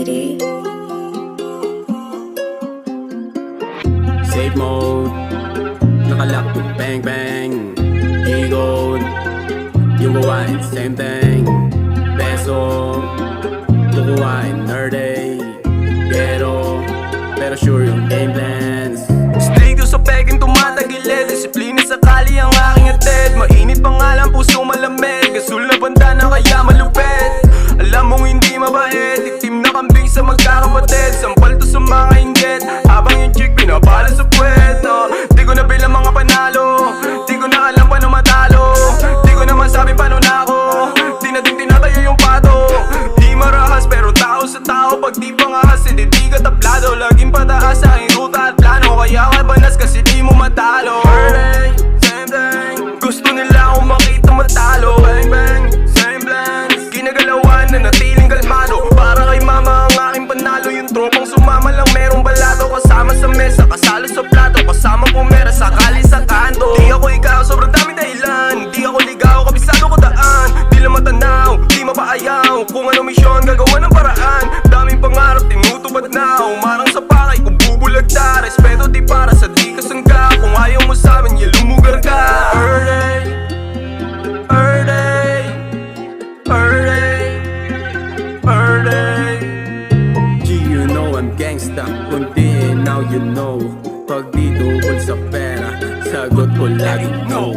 lady. Safe mode, nakalock to bang bang. E-gold, yung gawain same thing. Peso, kukuhain third day. Pero sure yung game plans. Straight sa peking tumatagilid, disiplina sakali ang aking atid. Mainit pa nga lang puso malamig, gasul na banda na kaya malupit. Alam mong hindi mabait, itim na kambing sa magkakapatid. Sampal to sa mga inggit, habang yung chick pinapala sa puwet. Di ko na bilang mga panalo, di ko na alam paano matalo. Di ko na masabi paano na ako, di na din tinatayo yung pato. Di marahas pero tao sa tao, pag di pangahas hindi di ka tablado. Laging pataas sa aking ruta at plano, kaya kabanas kasi di mo matalo. Birthday, same thing, gusto nila akong makita matalo. Bang bang, same plans, ginagalawan na natiling kalmado. Para kay mama ang aking panalo, yung tropang sumama lang merong balato. Kasama sa mesa, kasalo sa plato, kasama pumera sakali sa kanto. Di ako ikaw, sobrang daming dahilan, di ako ligaw, kabisado ko daan. Di lang matanaw, di mapaayaw, kung ano misyon gagawa ng paraan. Daming pangarap, tinutupad na, umarang sa pakay kung bubulagta. Respeto di para sa di kasangga, kung ayaw mo sa amin, ya lumugar ka. Birthday, birthday, birthday, birthday. G, you know I'm gangsta, kunti now you know. Pag di tungkol sa pera, sagot ko lagi no.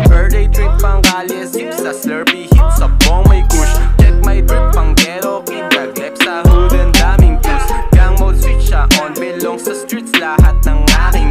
Birthday trip pang kalye, sip sa slurpee, hit sa bong may kush. Check my drip pang ghetto, kid naglep sa hood, ang daming push. Gang mode switch siya on, belong sa streets, lahat ng aking